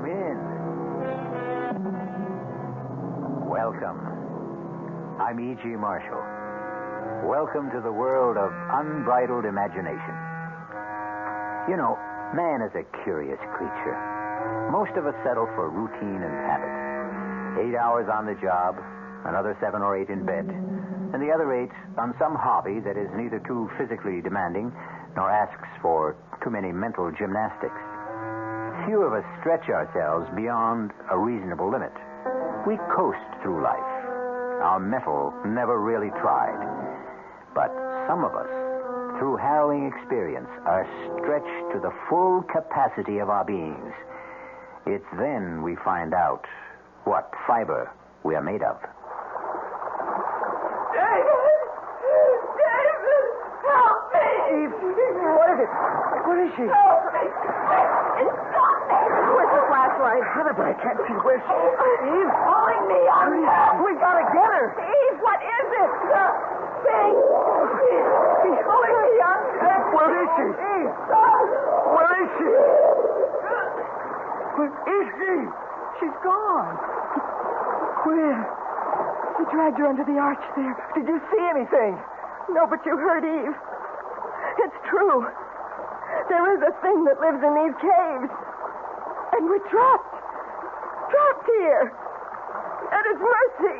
Come in. Welcome. I'm E.G. Marshall. Welcome to the world of unbridled imagination. You know, man is a curious creature. Most of us settle for routine and habit. 8 hours on the job, another 7 or 8 in bed, and the other 8 on some hobby that is neither too physically demanding nor asks for too many mental gymnastics. Few of us stretch ourselves beyond a reasonable limit. We coast through life. Our mettle never really tried. But some of us, through harrowing experience, are stretched to the full capacity of our beings. It's then we find out what fiber we are made of. David! David! Help me! Eve, what is it? What is she? Help me! It's got me! Where's the flashlight? But I can't see where she is. Eve? Pulling me under! We gotta get her. Eve, what is it? The thing! He's pulling me under! Where is she? Eve! Where is she? Where is she? She's gone. Where? We dragged her under the arch there. Did you see anything? No, but you heard Eve. It's true. There is a thing that lives in these caves. And we're trapped. Trapped here. At its mercy.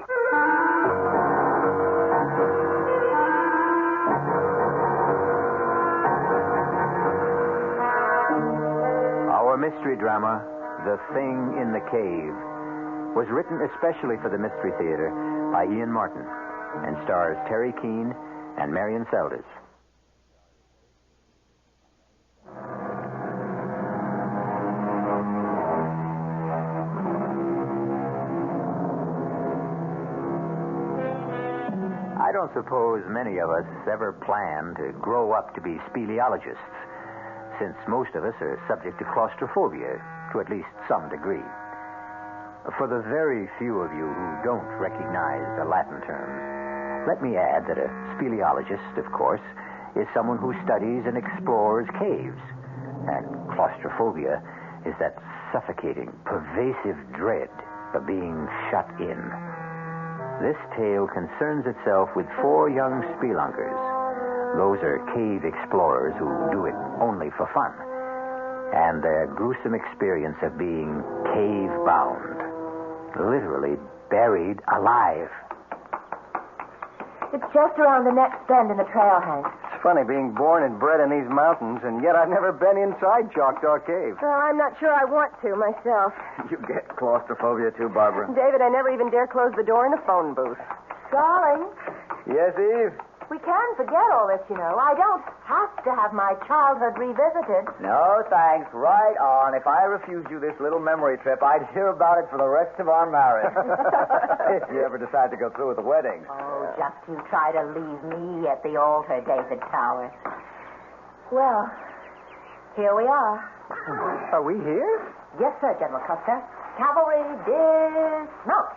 Our mystery drama, The Thing in the Cave, was written especially for the Mystery Theater by Ian Martin and stars Terry Keane and Marion Seldes. I don't suppose many of us ever plan to grow up to be speleologists, since most of us are subject to claustrophobia to at least some degree. For the very few of you who don't recognize the Latin term, let me add that a speleologist, of course, is someone who studies and explores caves. And claustrophobia is that suffocating, pervasive dread of being shut in. This tale concerns itself with 4 young spelunkers. Those are cave explorers who do it only for fun. And their gruesome experience of being cave-bound. Literally buried alive. It's just around the next bend in the trail, Hank. It's funny being born and bred in these mountains, and yet I've never been inside Choctaw Cave. Well, I'm not sure I want to myself. You get claustrophobia too, Barbara. David, I never even dare close the door in the phone booth. Darling, Yes, Eve? we can forget all this, you know. I don't have to have my childhood revisited. No, thanks. Right on. If I refused you this little memory trip, I'd hear about it for the rest of our marriage. If you ever decide to go through with the wedding. Oh, just you try to leave me at the altar, David Towers. Well, here we are. Are we here? Yes, sir, General Custer. Cavalry dismount.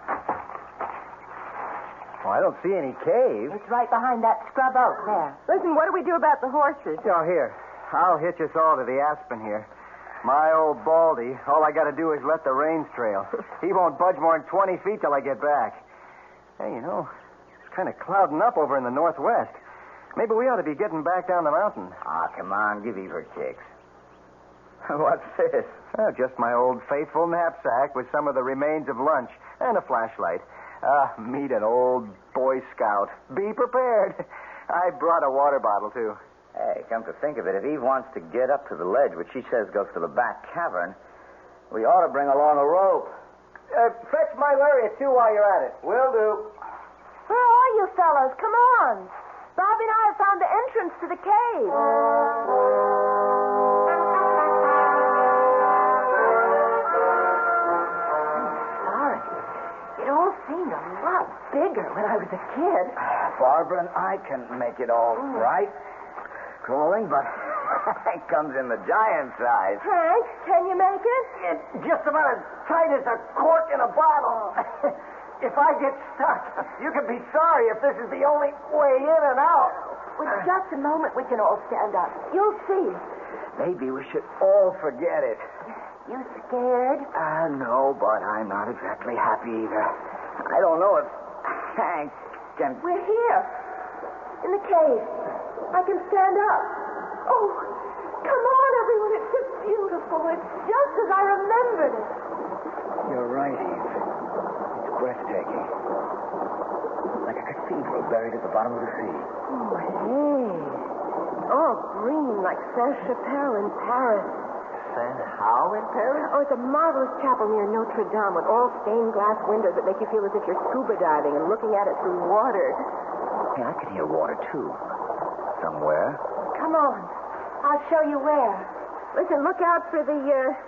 Oh, I don't see any cave. It's right behind that scrub oak there. Listen, what do we do about the horses? Oh, here. I'll hitch us all to the aspen here. My old Baldy, all I got to do is let the reins trail. He won't budge more than 20 feet till I get back. Hey, you know, it's kind of clouding up over in the northwest. Maybe we ought to be getting back down the mountain. Ah, come on. Give Eve her kicks. What's this? Oh, just my old faithful knapsack with some of the remains of lunch and a flashlight. Meet an old Boy Scout. Be prepared. I brought a water bottle, too. Hey, come to think of it, if Eve wants to get up to the ledge, which she says goes to the back cavern, we ought to bring along a rope. Fetch my lariat, too, while you're at it. Will do. Where are you fellows? Come on. Bobby and I have found the entrance to the cave. It all seemed a lot bigger when I was a kid. Barbara and I can make it all right. Crawling, but it comes in the giant size. Hank, can you make it? It's just about as tight as a cork in a bottle. If I get stuck, you can be sorry if this is the only way in and out. With just a moment, we can all stand up. You'll see. Maybe we should all forget it. You scared? No, but I'm not exactly happy either. I don't know if Hank can... We're here. In the cave. I can stand up. Oh, come on, everyone. It's just beautiful. It's just as I remembered it. You're right, Eve. It's breathtaking. Like a cathedral buried at the bottom of the sea. Oh, hey. All green like Saint-Chapelle in Paris. How in Paris? Oh, it's a marvelous chapel near Notre Dame with all stained glass windows that make you feel as if you're scuba diving and looking at it through water. Hey, I can hear water, too. Somewhere. Come on. I'll show you where. Listen, look out for the,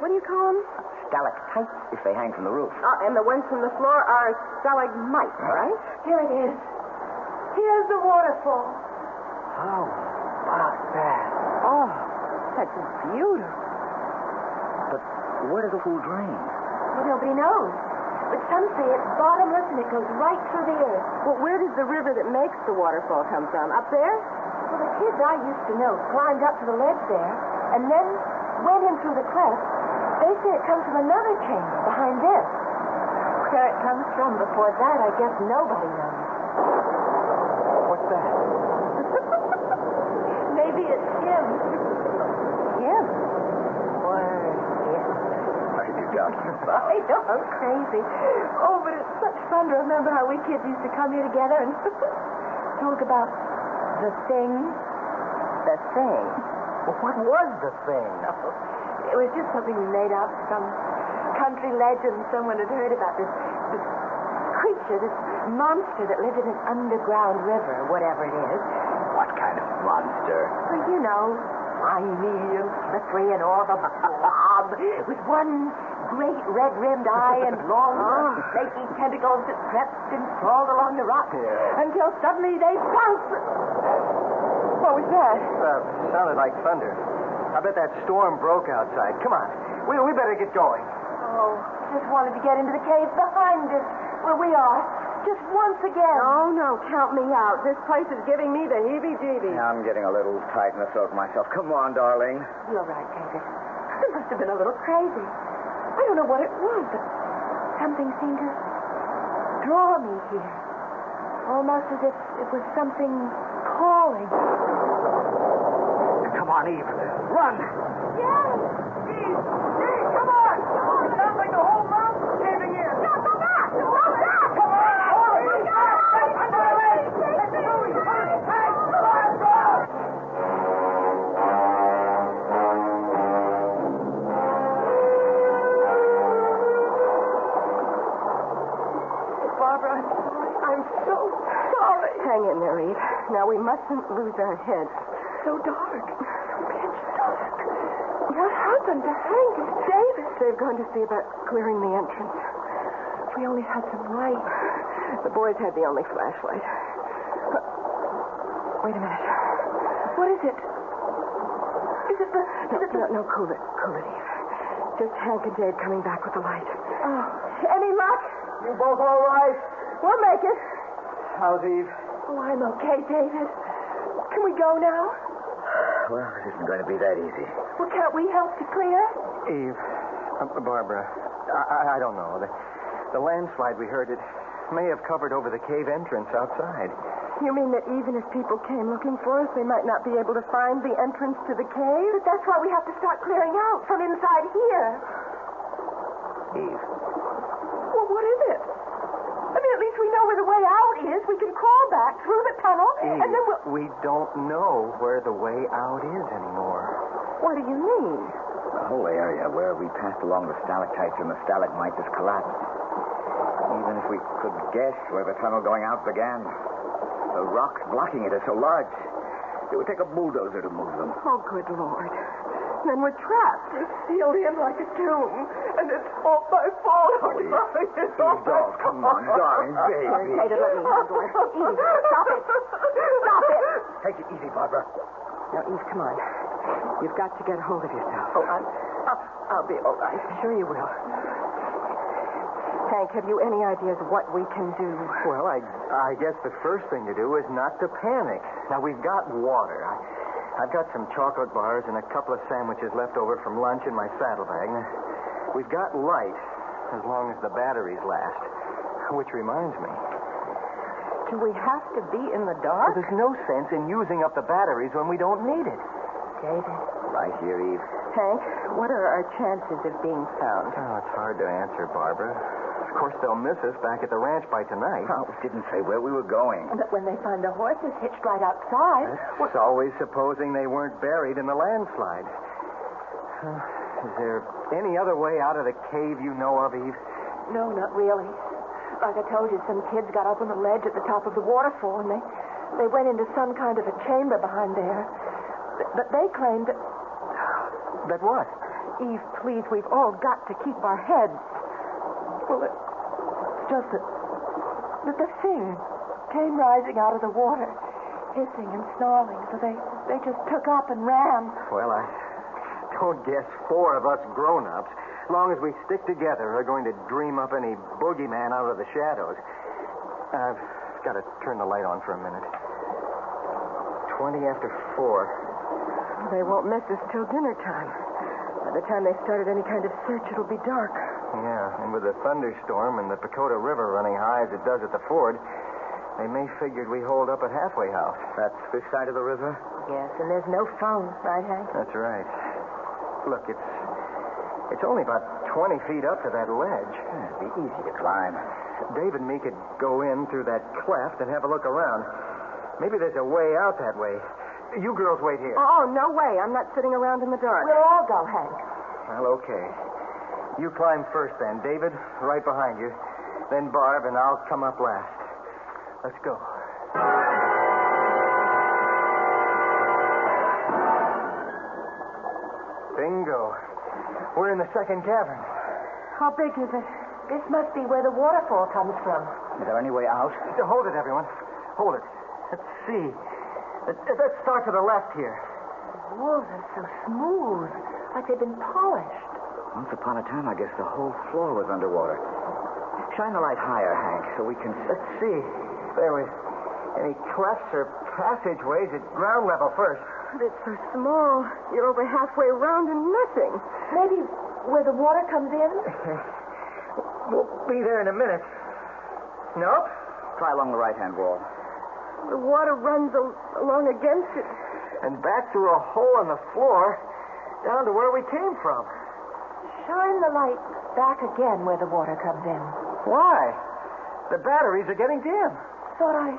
what do you call them? Stalactites, if they hang from the roof. And the ones from the floor are stalagmites, right? Here it is. Here's the waterfall. How about that? Oh, that's beautiful. But where does the pool drain? Well, nobody knows. But some say it's bottomless and it goes right through the earth. Well, where does the river that makes the waterfall come from? Up there? Well, the kids I used to know climbed up to the ledge there and then went in through the cleft. They say it comes from another chamber behind this. Where it comes from before that, I guess nobody knows. What's that? Maybe it's him. Him? Why, what are you talking about? I know, I'm crazy. Oh, but it's such fun to remember how we kids used to come here together and talk about the thing. The thing. Well, what was the thing? It was just something we made up, some country legend someone had heard about this creature, this monster that lived in an underground river, whatever it is. What kind of monster? Well, you know, slimy and slippery and all the blob, with one great red-rimmed eye and long, flaky tentacles that crept and crawled along the rock until suddenly they bounced. What was that? Sounded like thunder. I bet that storm broke outside. Come on. We better get going. Oh, just wanted to get into the cave behind us, where we are. Just once again. Oh, no, count me out. This place is giving me the heebie-jeebies. Yeah, I'm getting a little tight in the throat myself. Come on, darling. You're right, David. I must have been a little crazy. I don't know what it was, but something seemed to draw me here. Almost as if it was something calling. Come on, Eve. Run! Yes! Eve, come on! It sounds like the whole mountain's caving in. No, go back! Go back! Come on! Barbara, I'm so sorry. Hang in there, Eve. Now, we mustn't lose our heads. So dark. So pitch dark. What happened to Hank and David? They've gone to see about clearing the entrance. If we only had some light. The boys had the only flashlight. Wait a minute. What is it? Is it the... No, cool it, Eve. Just Hank and Dave coming back with the light. Oh, any luck? You both all right? We'll make it. How's Eve? Oh, I'm okay, David. Can we go now? Well, it isn't going to be that easy. Well, can't we help to clear? Eve, Barbara, I don't know. The landslide we heard, it may have covered over the cave entrance outside. You mean that even if people came looking for us, they might not be able to find the entrance to the cave? But that's why we have to start clearing out from inside here. Eve. Well, what is it? I mean, at least we know where the way out is. We can crawl back through the tunnel, Eve, and then we'll... we don't know where the way out is anymore. What do you mean? The whole area where we passed along the stalactites and the stalagmites has collapsed. Even if we could guess where the tunnel going out began, the rocks blocking it are so large, it would take a bulldozer to move them. Oh, good Lord. Then we're trapped. We're sealed in like a tomb. And it's all my fault. Oh, Eve, come on, darling, baby. David, let me handle her. Eve, stop it. Stop it. Take it easy, Barbara. Now, Eve, come on. You've got to get a hold of yourself. Oh, I'll be all right. Sure you will. Hank, have you any ideas what we can do? Well, I guess the first thing to do is not to panic. Now, we've got water. I've got some chocolate bars and a couple of sandwiches left over from lunch in my saddlebag. We've got light, as long as the batteries last. Which reminds me. Do we have to be in the Well, dark? there's no sense in using up the batteries when we don't need it. David. Right here, Eve. Hank, what are our chances of being found? Oh, it's hard to answer, Barbara. Of course, they'll miss us back at the ranch by tonight. Oh, didn't say where we were going. But when they find the horses hitched right outside. It's always supposing they weren't buried in the landslide. Is there any other way out of the cave you know of, Eve? No, not really. Like I told you, some kids got up on the ledge at the top of the waterfall, and they went into some kind of a chamber behind there. But they claimed that... That what? Eve, please, we've all got to keep our heads. Well, it's just that the thing came rising out of the water, hissing and snarling, so they just took up and ran. Well, I don't guess 4 of us grown-ups, as long as we stick together, are going to dream up any boogeyman out of the shadows. I've got to turn the light on for a minute. 20 after 4. They won't miss us till dinner time. By the time they started any kind of search, it'll be dark. Yeah, and with the thunderstorm and the Pacoda River running high as it does at the ford, they may figured we hold up at Halfway House. That's this side of the river? Yes, and there's no phone, right, Hank? That's right. Look, it's only about 20 feet up to that ledge. It'd be easy to climb. Dave and me could go in through that cleft and have a look around. Maybe there's a way out that way. You girls wait here. Oh, no way. I'm not sitting around in the dark. We'll all go, Hank. Well, okay. You climb first then, David, right behind you. Then Barb, and I'll come up last. Let's go. Bingo. We're in the second cavern. How big is it? This must be where the waterfall comes from. Is there any way out? Hold it, everyone. Hold it. Let's see. Let's start to the left here. The walls are so smooth, like they've been polished. Once upon a time, I guess the whole floor was underwater. Shine the light higher, Hank, so we can... Let's see. There was any clefts or passageways at ground level first. But it's so small. You're over halfway around and nothing. Maybe where the water comes in? We'll be there in a minute. Nope. Try along the right-hand wall. The water runs along against it. And back through a hole in the floor down to where we came from. Shine the light back again where the water comes in. Why? The batteries are getting dim. Thought I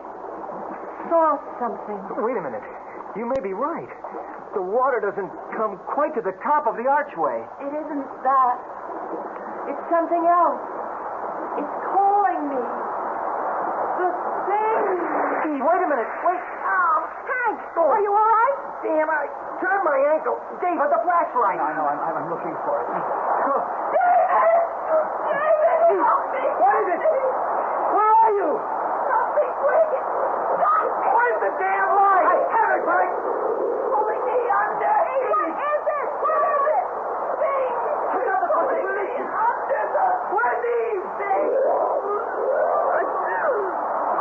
saw something. Wait a minute. You may be right. The water doesn't come quite to the top of the archway. It isn't that. It's something else. It's calling me. The thing. Wait a minute. Wait. Oh, Hank, are you all right? Damn, I turned my ankle. David, the flashlight. I know. I'm looking for it. David! David, help me! What is it? Where are you? Something quick! Stop me! Where's the damn light? I have it, Mike. Pulling me under! What is it? What is it? Thing! Pulling me under the... Where's Eve? Thing!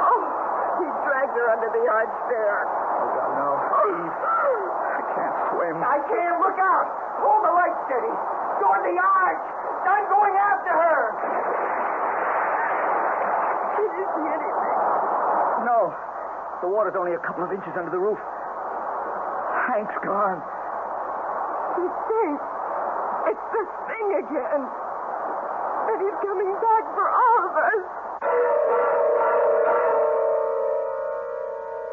Oh, he dragged her under the arch there. Oh, God, no. Eve. I can't swim. I can't. Look out. Hold the light steady. Toward the arch. I'm going after her. Did you see anything? No. The water's only a couple of inches under the roof. Hank's gone. The thing. It's the thing again. And he's coming back for all of us.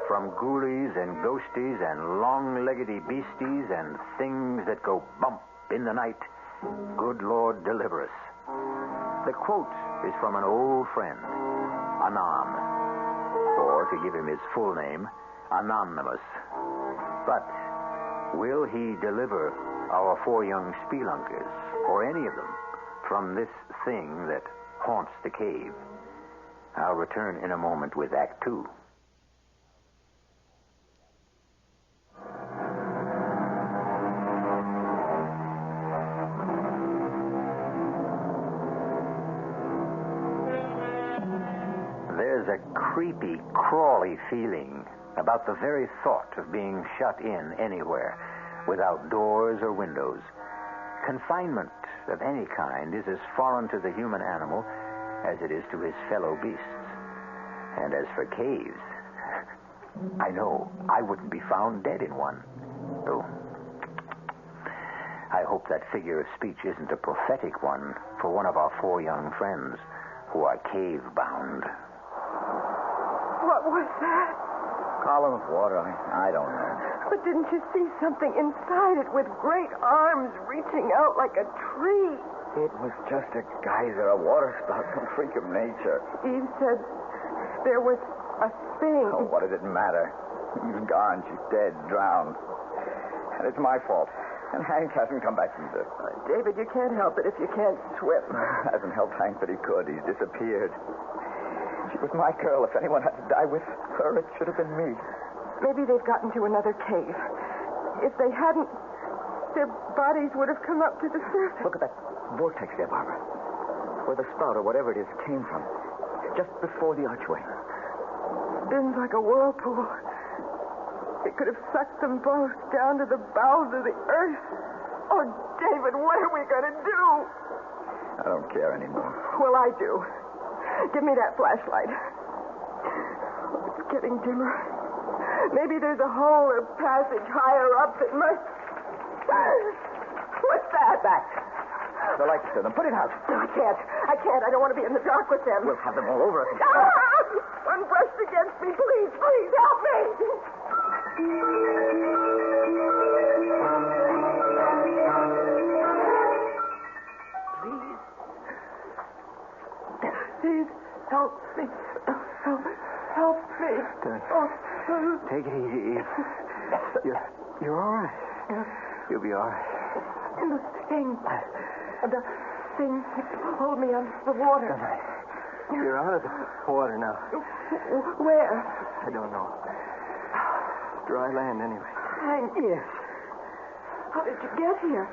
From ghoulies and ghosties and long-leggedy beasties and things that go bump in the night, good Lord deliver us. The quote is from an old friend, Anon, or to give him his full name, Anonymous. But will he deliver our 4 young Spelunkers, or any of them, from this thing that haunts the cave? I'll return in a moment with Act 2. There's a creepy, crawly feeling about the very thought of being shut in anywhere, without doors or windows. Confinement of any kind is as foreign to the human animal as it is to his fellow beasts. And as for caves, I know I wouldn't be found dead in one. Oh. I hope that figure of speech isn't a prophetic one for one of our 4 young friends who are cave-bound. What was that? Column of water. I don't know. But didn't you see something inside it with great arms reaching out like a tree? It was just a geyser, a water spout, some freak of nature. Eve said there was a thing. Oh, what does it matter? She's gone. She's dead, drowned. And it's my fault. And Hank hasn't come back from this. David, you can't help it if you can't swim. Hasn't helped Hank that he could. He's disappeared. She was my girl. If anyone had to die with her, it should have been me. Maybe they've gotten to another cave. If they hadn't, their bodies would have come up to the surface. Look at that vortex there, Barbara. Where the spout, or whatever it is, came from. Just before the archway. Spins like a whirlpool. It could have sucked them both down to the bowels of the earth. Oh, David, what are we going to do? I don't care anymore. Well, I do. Give me that flashlight. It's getting dimmer. Maybe there's a hole or passage higher up that must... What's that? Back. The lights to them. Put it out. No, I can't. I don't want to be in the dark with them. We'll have them all over us. One brushed against me. Please, help me. Please help me. Help me. Take it easy, Eve. You're all right. You'll be all right. The thing that pulled me under the water. You're out of the water now. Where? I don't know. Dry land, anyway. Hank. Yes. How did you get here?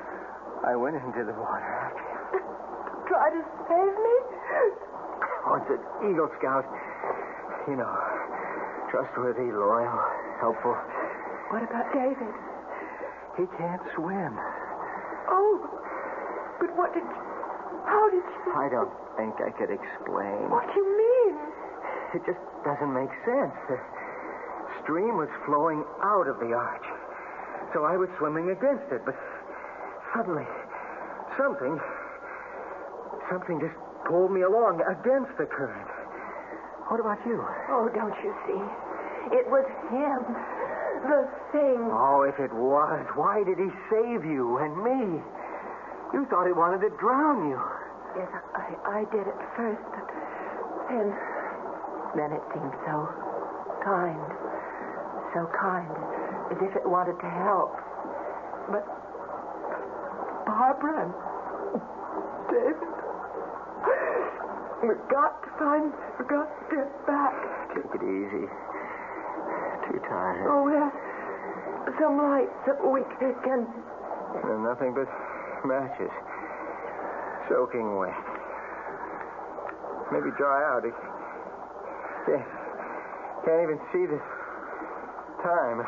I went into the water. Try to save me? Oh, it's an Eagle Scout. You know, trustworthy, loyal, helpful. What about David? He can't swim. Oh, but how did you... I don't think I could explain. What do you mean? It just doesn't make sense. The stream was flowing out of the arch. So I was swimming against it, but suddenly something just pulled me along against the current. What about you? Oh, don't you see? It was him. The thing. Oh, if it was, why did he save you and me? You thought he wanted to drown you. Yes, I did at first, but then it seemed so kind, as if it wanted to help. But Barbara and David, we've got to get back. Take it easy. Too tired. Oh, yes. Some lights that we can... Nothing but matches. Soaking wet. Maybe dry out. Can't even see the time.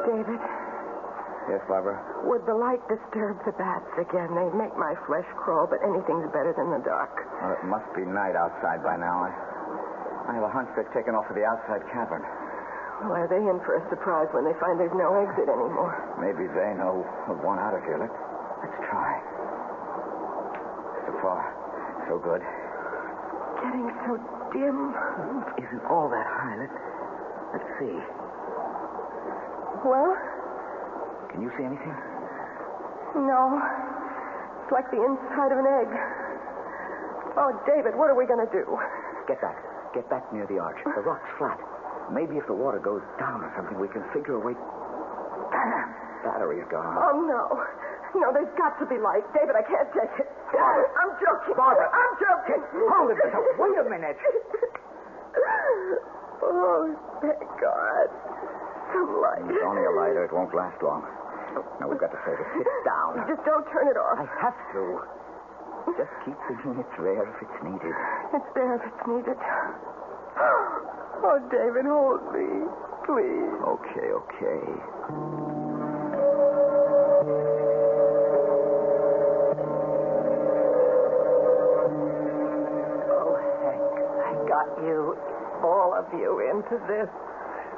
David? Yes, Barbara? Would the light disturb the bats again? They make my flesh crawl, but anything's better than the dark. Well, it must be night outside by now. I have a hunch they've taken off to the outside cavern. Well, are they in for a surprise when they find there's no exit anymore? Maybe they know of one out of here. Let's try. So far, so good. Getting so dim. It isn't all that high. Let's see. Well? Can you see anything? No. It's like the inside of an egg. Oh, David, what are we going to do? Get back. Get back near the arch. The rock's flat. Maybe if the water goes down or something, we can figure a way... Battery's gone. Oh, no. No, there's got to be light. David, I can't take it. Barbara. I'm joking. Barbara. I'm joking. Hold it, Bishop. Wait a minute. Oh, thank God. Some light. It's only a lighter. It won't last long. Now, we've got to say to sit down. Just don't turn it off. I have to. Just keep thinking it's there if it's needed. It's there if it's needed. Oh, David, hold me. Please. Okay. Oh, Hank, I got you, all of you, into this.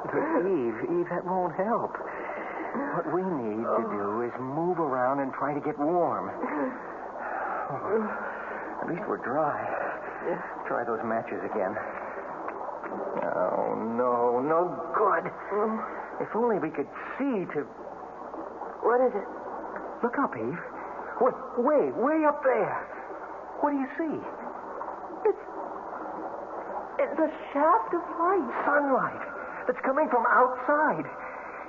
But Eve, that won't help. What we need to do is move around and try to get warm. At least we're dry. Try those matches again. Oh, no good. If only we could see to... What is it? Look up, Eve. Way up there. What do you see? It's a shaft of light. Sunlight that's coming from outside.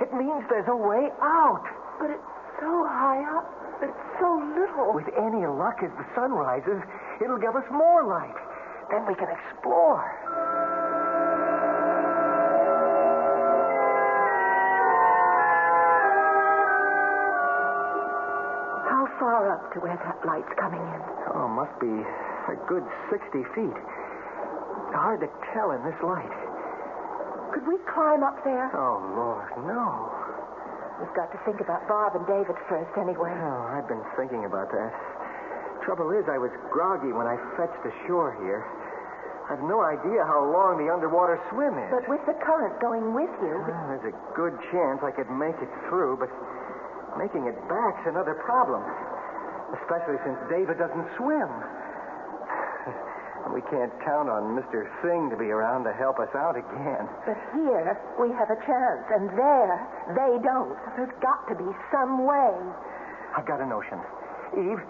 It means there's a way out. But it's so high up. It's so little. With any luck, as the sun rises, it'll give us more light. Then we can explore. How far up to where that light's coming in? Oh, must be a good 60 feet. Hard to tell in this light. Could we climb up there? Oh, Lord, no. We've got to think about Bob and David first anyway. Oh, I've been thinking about that. Trouble is, I was groggy when I fetched ashore here. I've no idea how long the underwater swim is. But with the current going with you... Well, there's a good chance I could make it through, but making it back's another problem. Especially since David doesn't swim. We can't count on Mr. Singh to be around to help us out again. But here, we have a chance, and there, they don't. There's got to be some way. I've got a notion. Eve,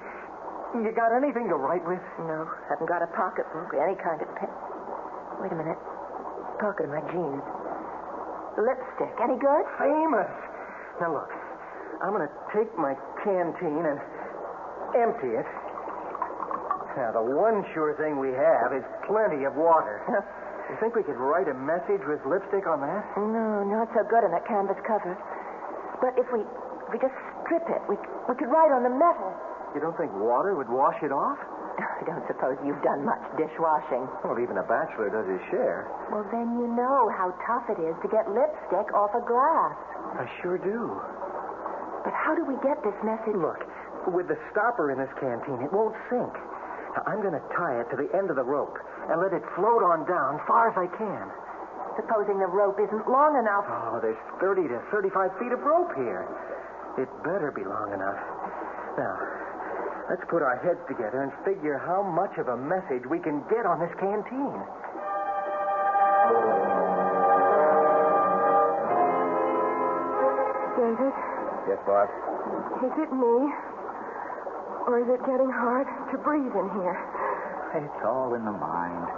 you got anything to write with? No, haven't got a pocketbook or any kind of pen. Wait a minute. Pocket of my jeans. Lipstick. Any good? Famous. Now, look. I'm going to take my canteen and empty it. Now, the one sure thing we have is plenty of water. You think we could write a message with lipstick on that? No, not so good on that canvas cover. But if we just strip it, we could write on the metal. You don't think water would wash it off? I don't suppose you've done much dishwashing. Well, even a bachelor does his share. Well, then you know how tough it is to get lipstick off a glass. I sure do. But how do we get this message? Look, with the stopper in this canteen, it won't sink. Now, I'm going to tie it to the end of the rope and let it float on down far as I can. Supposing the rope isn't long enough. Oh, there's 30 to 35 feet of rope here. It better be long enough. Now, let's put our heads together and figure how much of a message we can get on this canteen. David? Yes, Bob? Is it me? Or is it getting hard to breathe in here? It's all in the mind.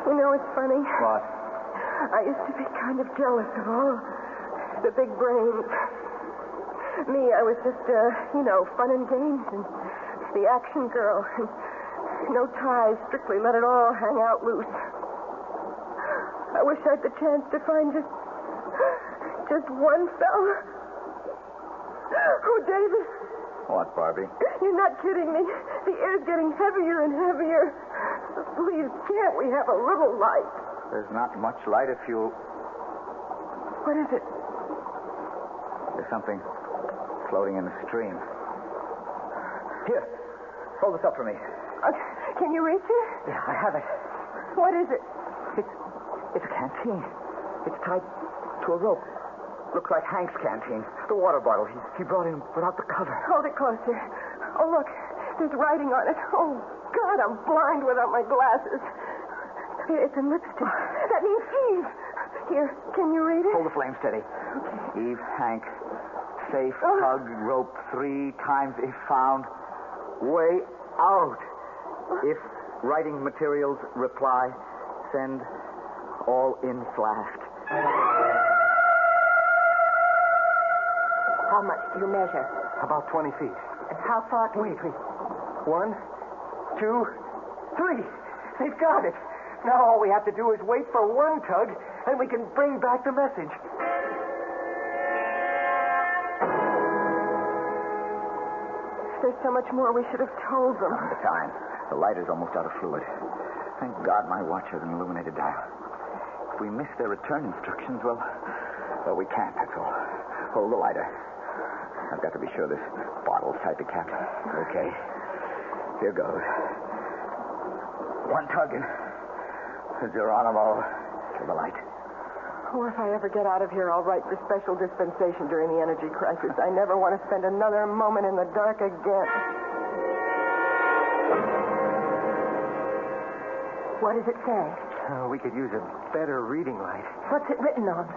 You know, it's funny. What? I used to be kind of jealous of all the big brains. Me, I was just, fun and games and the action girl. And no ties, strictly let it all hang out loose. I wish I had the chance to find just one fella. Oh, David. What, Barbie? You're not kidding me. The air's getting heavier and heavier. Please, can't we have a little light? There's not much light if you... What is it? There's something floating in the stream. Here, hold this up for me. Can you reach it? Yeah, I have it. What is it? It's a canteen. It's tied to a rope. Looks like Hank's canteen. The water bottle he brought in without the cover. Hold it closer. Oh, look. There's writing on it. Oh, God, I'm blind without my glasses. It's in lipstick. That means Eve. Here, can you read it? Hold the flame steady. Okay. Eve, Hank, safe, hug, rope 3 times if found. Way out. If writing materials reply, send all in flashed. How much do you measure? About 20 feet. And how far can Wait. 1, 2, 3. They've got it. Now all we have to do is wait for one tug, and we can bring back the message. There's so much more we should have told them. The time. The light is almost out of fluid. Thank God my watch has an illuminated dial. If we miss their return instructions, well, we can't, that's all. Hold the lighter. I've got to be sure this bottle's tightly capped. Okay. Here goes. One tug and Geronimo to the light. Oh, if I ever get out of here, I'll write for special dispensation during the energy crisis. I never want to spend another moment in the dark again. What does it say? We could use a better reading light. What's it written on?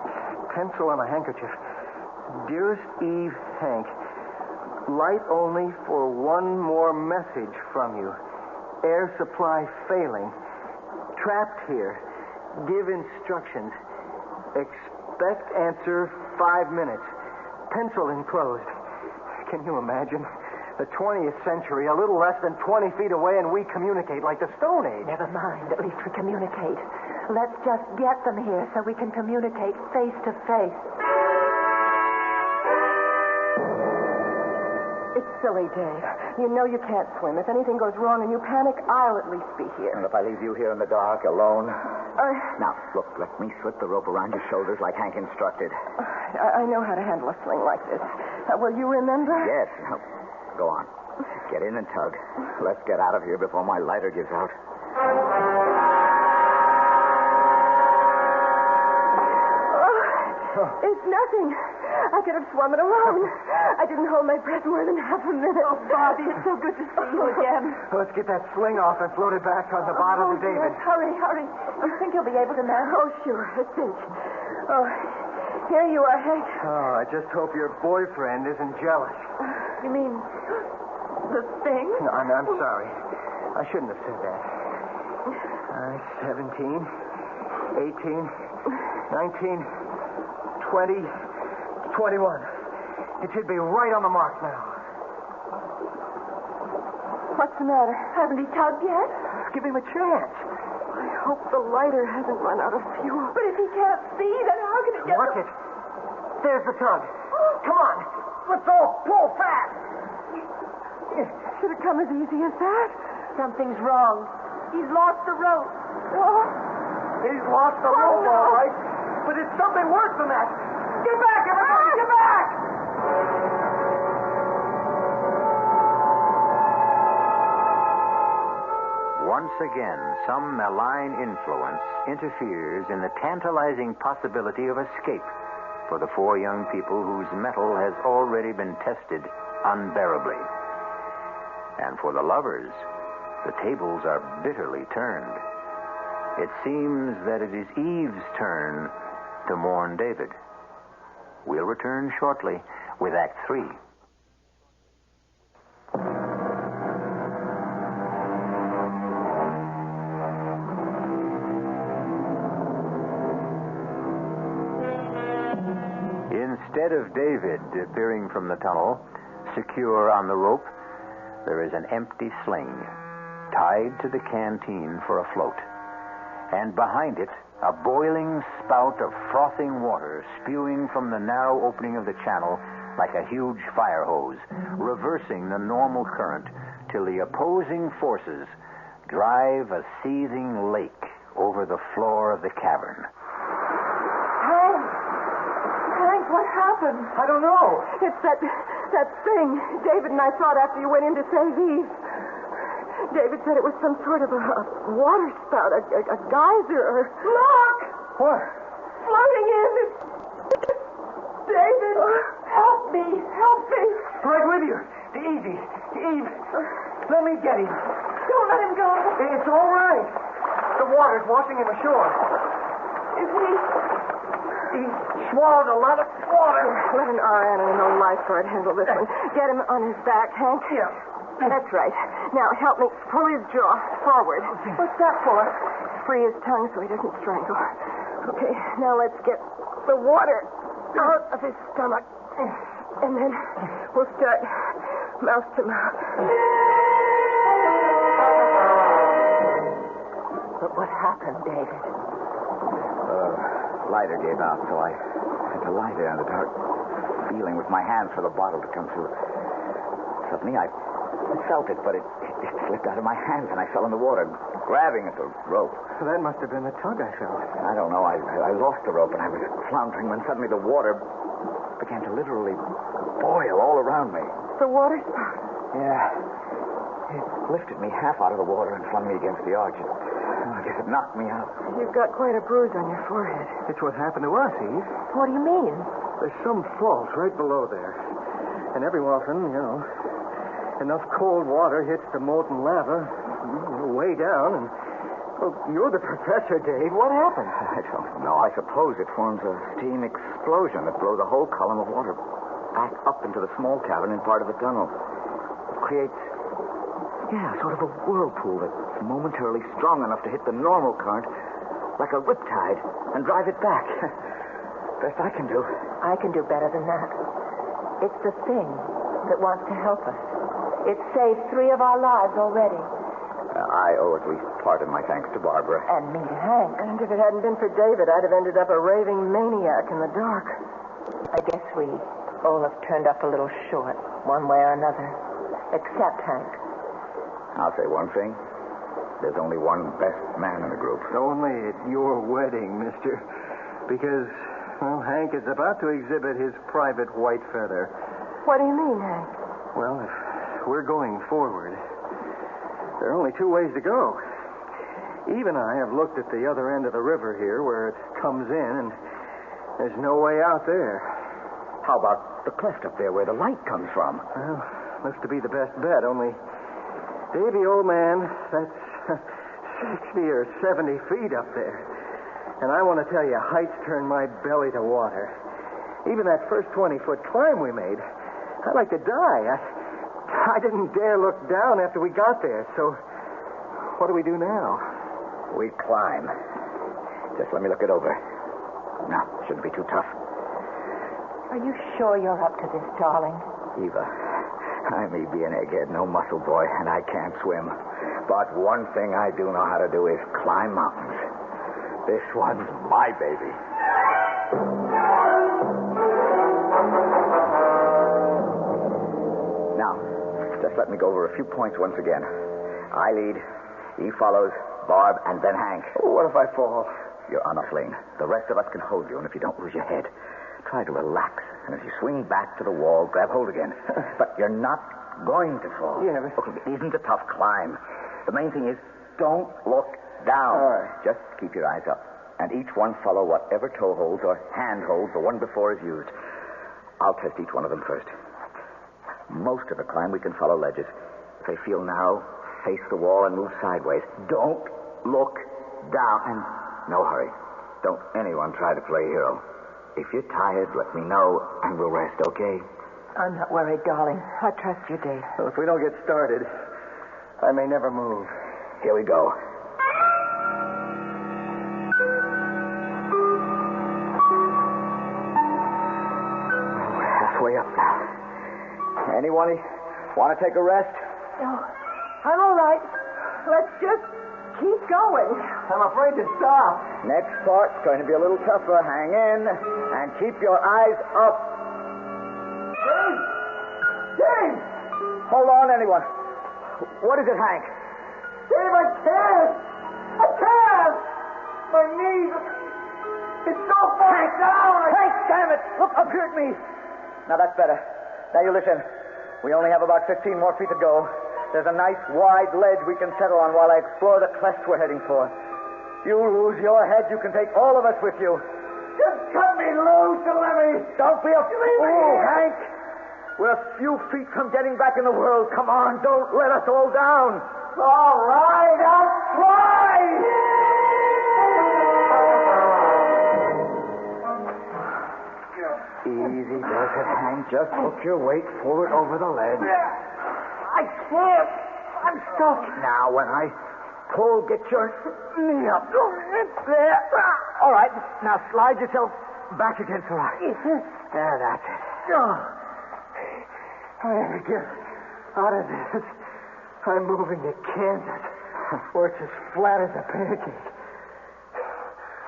Pencil on a handkerchief. Dearest Eve Hank, light only for one more message from you. Air supply failing. Trapped here. Give instructions. Expect answer 5 minutes. Pencil enclosed. Can you imagine? The 20th century, a little less than 20 feet away, and we communicate like the Stone Age. Never mind. At least we communicate. Let's just get them here so we can communicate face to face. It's silly, Dave. You know you can't swim. If anything goes wrong and you panic, I'll at least be here. And if I leave you here in the dark, alone? Now, look, let me slip the rope around your shoulders like Hank instructed. I know how to handle a sling like this. Will you remember? Yes. Now, go on. Get in and tug. Let's get out of here before my lighter gives out. It's nothing. I could have swum it alone. I didn't hold my breath more than half a minute. Oh, Bobby, it's so good to see you again. Let's get that sling off and float it back on the bottom of David. Yes, hurry. You think you'll be able to manage? Oh, sure, a cinch. Oh, here you are, Hank. Oh, I just hope your boyfriend isn't jealous. You mean the thing? No, I'm sorry. I shouldn't have said that. 17, 18, 19, 20, 21. It should be right on the mark now. What's the matter? Haven't he tugged yet? Give him a chance. I hope the lighter hasn't run out of fuel. But if he can't see, then how can he get... Watch it. There's the tug. Come on. Let's all pull fast. Should it come as easy as that? Something's wrong. He's lost the rope. Oh. He's lost the rope, all right. But it's something worse than that. Get back, everybody! Get back! Once again, some malign influence interferes in the tantalizing possibility of escape for the 4 young people whose mettle has already been tested unbearably. And for the lovers, the tables are bitterly turned. It seems that it is Eve's turn to mourn David. We'll return shortly with Act 3. Instead of David appearing from the tunnel, secure on the rope, there is an empty sling tied to the canteen for a float. And behind it, a boiling spout of frothing water spewing from the narrow opening of the channel like a huge fire hose, reversing the normal current till the opposing forces drive a seething lake over the floor of the cavern. Hank, what happened? I don't know. It's that thing David and I saw it after you went in to save Eve. David said it was some sort of a water spout, a geyser, or... Look! What? Floating in. David, help me. Right with you. Easy. Eve, let me get him. Don't let him go. It's all right. The water's washing him ashore. Is he... He swallowed a lot of water. Let an RN and no lifeguard handle this one. Get him on his back, Hank. Yeah. That's right. Now, help me pull his jaw forward. Okay. What's that for? Free his tongue so he doesn't strangle. Okay, now let's get the water out of his stomach. And then we'll start mouth to mouth. But what happened, David? Lighter gave out, so I had to lie there in the dark, feeling with my hands for the bottle to come through. Suddenly, I I felt it, but it slipped out of my hands, and I fell in the water, grabbing at the rope. So that must have been the tug I felt. I don't know. I lost the rope, and I was floundering when suddenly the water began to literally boil all around me. The water spout. Yeah. It lifted me half out of the water and flung me against the arch. I guess it knocked me out. You've got quite a bruise on your forehead. It's what happened to us, Eve. What do you mean? There's some fault right below there. And every often, enough cold water hits the molten lava way down, and, well, you're the professor, Dave. What happened? I don't know. I suppose it forms a steam explosion that blows a whole column of water back up into the small cavern in part of the tunnel. It creates, sort of a whirlpool that's momentarily strong enough to hit the normal current like a riptide and drive it back. Best I can do. I can do better than that. It's the thing that wants to help us. It's saved 3 of our lives already. I owe at least part of my thanks to Barbara. And me to Hank. And if it hadn't been for David, I'd have ended up a raving maniac in the dark. I guess we all have turned up a little short, one way or another. Except Hank. I'll say one thing. There's only one best man in the group. Only at your wedding, mister. Because, Hank is about to exhibit his private white feather. What do you mean, Hank? Well, if we're going forward, there are only 2 ways to go. Eve and I have looked at the other end of the river here where it comes in, and there's no way out there. How about the cleft up there where the light comes from? Well, looks to be the best bet, only, Davy, old man, that's 60 or 70 feet up there. And I want to tell you, heights turn my belly to water. Even that first 20-foot climb we made, I'd like to die. I didn't dare look down after we got there, so what do we do now? We climb. Just let me look it over. No, shouldn't be too tough. Are you sure you're up to this, darling? Eva, I may be an egghead, no muscle boy, and I can't swim. But one thing I do know how to do is climb mountains. This one's my baby. Now, just let me go over a few points once again. I lead, Eve follows, Barb, and then Hank. What if I fall? You're on a sling. The rest of us can hold you, and if you don't lose your head, try to relax. And as you swing back to the wall, grab hold again. But you're not going to fall. Yeah, but... Okay, it isn't a tough climb. The main thing is, don't look down. All right. Just keep your eyes up. And each one follow whatever toe holds or hand holds the one before is used. I'll test each one of them first. Most of the climb we can follow ledges. If they feel narrow, face the wall and move sideways. Don't look down. And no hurry. Don't anyone try to play hero. If you're tired, let me know, and we'll rest, okay? I'm not worried, darling. I trust you, Dave. Well, if we don't get started, I may never move. Here we go. We're halfway up now. Anyone want to take a rest? No, I'm all right. Let's just keep going. I'm afraid to stop. Next part's going to be a little tougher. Hang in and keep your eyes up. Dave! Dave! Hold on, anyone. What is it, Hank? Dave, I can't! I can't! My knees... It's so far down! Hank, damn it! Look up here at me. Now, that's better. Now, you listen. We only have about 15 more feet to go. There's a nice, wide ledge we can settle on while I explore the cleft we're heading for. You lose your head, you can take all of us with you. Just cut me loose and let me... Don't be a fool, here. Hank. We're a few feet from getting back in the world. Come on, don't let us all down. All right, I'll try! Easy does it, Hank. Just hook your weight forward over the ledge. I can't. I'm stuck. Now, when I pull, get your knee up. There. All right. Now, slide yourself back against the rock. There, that's it. I have to get out of this. I'm moving to Kansas, where it's as flat as a pancake.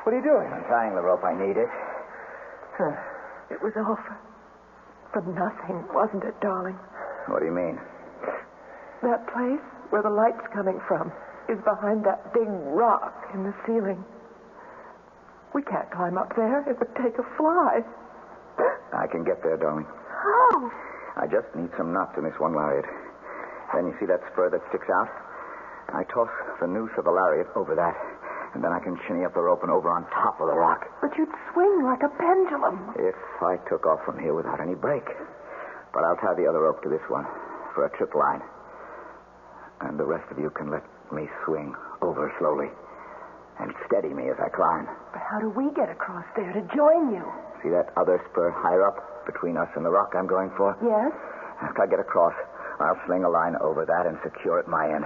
What are you doing? I'm tying the rope. I need it. It was all for nothing, wasn't it, darling? What do you mean? That place where the light's coming from is behind that big rock in the ceiling. We can't climb up there. It would take a fly. I can get there, darling. How? I just need some nuts in this one lariat. Then you see that spur that sticks out? I toss the noose of the lariat over that, and then I can shinny up the rope and over on top of the rock. But you'd swing like a pendulum. If I took off from here without any break. But I'll tie the other rope to this one for a trip line. And the rest of you can let me swing over slowly and steady me as I climb. But how do we get across there to join you? See that other spur higher up between us and the rock I'm going for? Yes? After I get across, I'll sling a line over that and secure at my end.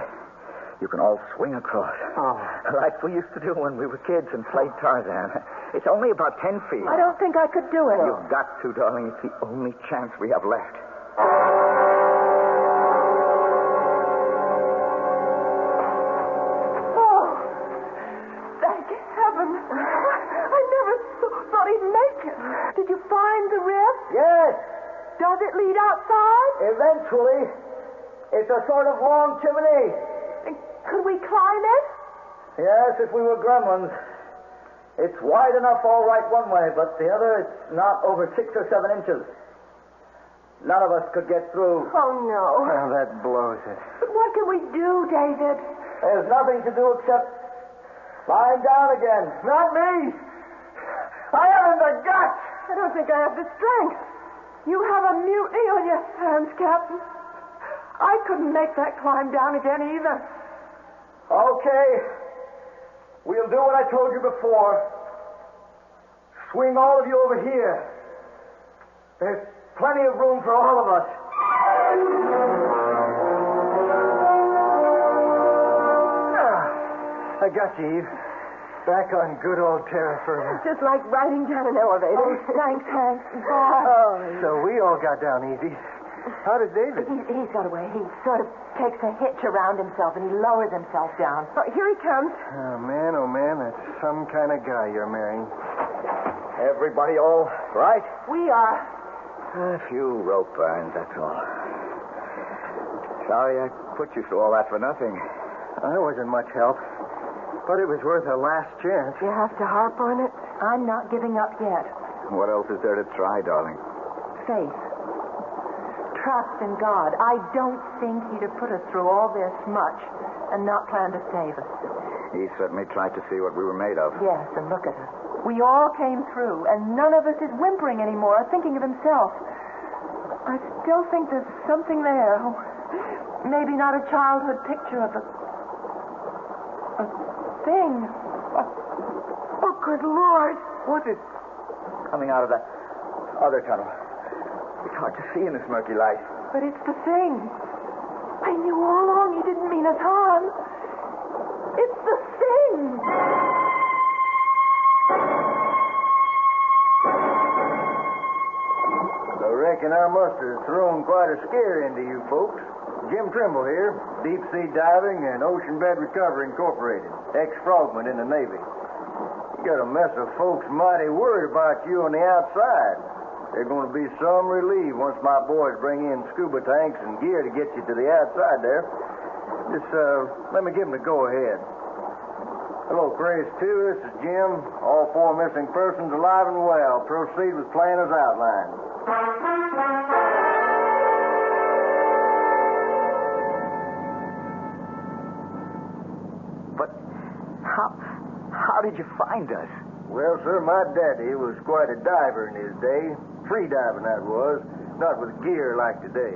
You can all swing across. Oh. Like we used to do when we were kids and played Tarzan. It's only about 10 feet. I don't think I could do it. You've got to, darling. It's the only chance we have left. Oh, thank heaven. I never thought he'd make it. Did you find the rift? Yes, Does it lead outside? eventually. It's a sort of long chimney. Could we climb it? Yes, if we were gremlins. It's wide enough all right one way, but the other, it's not over 6 or 7 inches. None of us could get through. Oh, no. Well, that blows it. But what can we do, David? There's nothing to do except lying down again. Not me. I haven't the guts. I don't think I have the strength. You have a mutiny on your hands, Captain. I couldn't make that climb down again either. Okay. We'll do what I told you before. Swing all of you over here. There's plenty of room for all of us. I got you, Eve. Back on good old terra firma. Just like riding down an elevator. Oh, thanks, Hank. So we all got down easy. How did David? He's got away. He sort of takes a hitch around himself and he lowers himself down. Oh, here he comes. Oh, man, that's some kind of guy you're marrying. Everybody all right? We are. A few rope burns, that's all. Sorry I put you through all that for nothing. I wasn't much help, but it was worth a last chance. You have to harp on it? I'm not giving up yet. What else is there to try, darling? Faith. Trust in God. I don't think he'd have put us through all this much and not planned to save us. He certainly tried to see what we were made of. Yes, and look at us. We all came through, and none of us is whimpering anymore or thinking of himself. I still think there's something there. Maybe not a childhood picture of a thing. Oh, good Lord. What's it coming out of that other tunnel? It's hard to see in this murky light. But it's the thing. I knew all along he didn't mean us harm. It's the thing. I reckon I must have thrown quite a scare into you folks. Jim Trimble here, Deep Sea Diving and Ocean Bed Recovery Incorporated, ex-frogman in the Navy. You got a mess of folks mighty worried about you on the outside. There's going to be some relief once my boys bring in scuba tanks and gear to get you to the outside there. Just let me give them the go-ahead. Hello, Chris 2. This is Jim. All 4 missing persons alive and well. Proceed with plan as outlined. But how did you find us? Well, sir, my daddy was quite a diver in his day. Free diving, that was. Not with gear like today.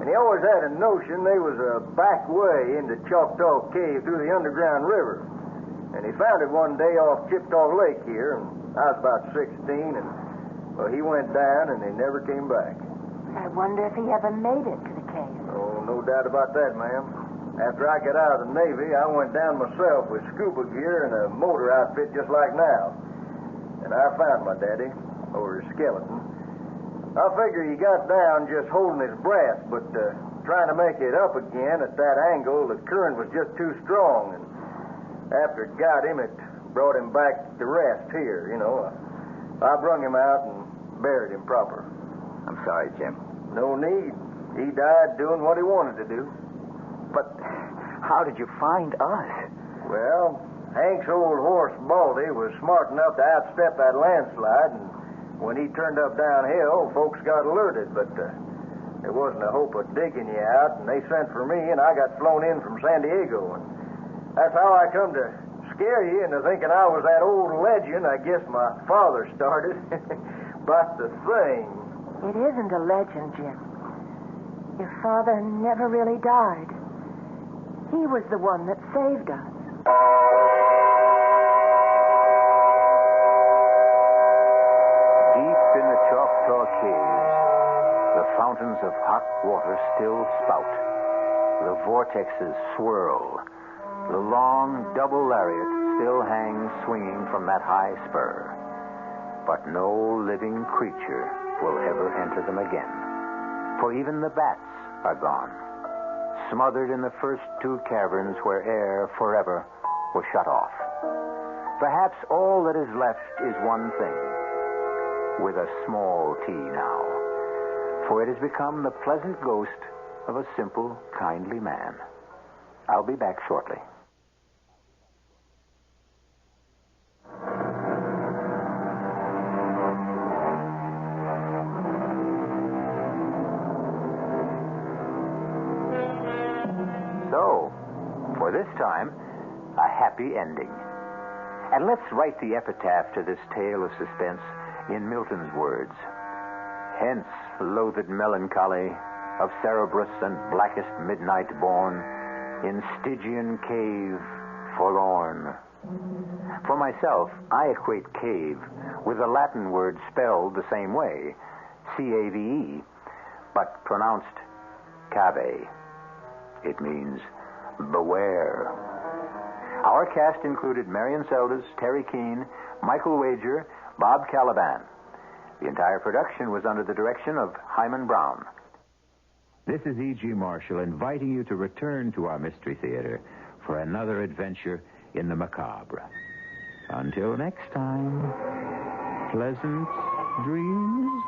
And he always had a notion there was a back way into Choctaw Cave through the underground river. And he found it one day off Chippewa Lake here, and I was about 16, and, well, he went down, and they never came back. I wonder if he ever made it to the cave. Oh, no doubt about that, ma'am. After I got out of the Navy, I went down myself with scuba gear and a motor outfit just like now. And I found my daddy, or his skeleton. I figure he got down just holding his breath, but trying to make it up again at that angle, the current was just too strong. And after it got him, it brought him back to rest here, you know. I brung him out and buried him proper. I'm sorry, Jim. No need. He died doing what he wanted to do. But how did you find us? Well, Hank's old horse, Baldy, was smart enough to outstep that landslide, and when he turned up downhill, folks got alerted, but there wasn't a hope of digging you out, and they sent for me, and I got flown in from San Diego, and that's how I come to scare you into thinking I was that old legend I guess my father started. But the thing... It isn't a legend, Jim. Your father never really died. He was the one that saved us. Deep in the Choctaw Caves, the fountains of hot water still spout. The vortexes swirl. The long double lariat still hangs swinging from that high spur. But no living creature will ever enter them again. For even the bats are gone, smothered in the first two caverns where air forever was shut off. Perhaps all that is left is one thing, with a small t now, for it has become the pleasant ghost of a simple, kindly man. I'll be back shortly. So, for this time, a happy ending. And let's write the epitaph to this tale of suspense in Milton's words. Hence, loathed melancholy of Cerberus and blackest midnight born, in Stygian cave forlorn. For myself, I equate cave with the Latin word spelled the same way, C-A-V-E, but pronounced cave. It means beware. Our cast included Marion Seldes, Terry Keane, Michael Wager, Bob Caliban. The entire production was under the direction of Himan Brown. This is E.G. Marshall inviting you to return to our Mystery Theater for another adventure in the macabre. Until next time, pleasant dreams.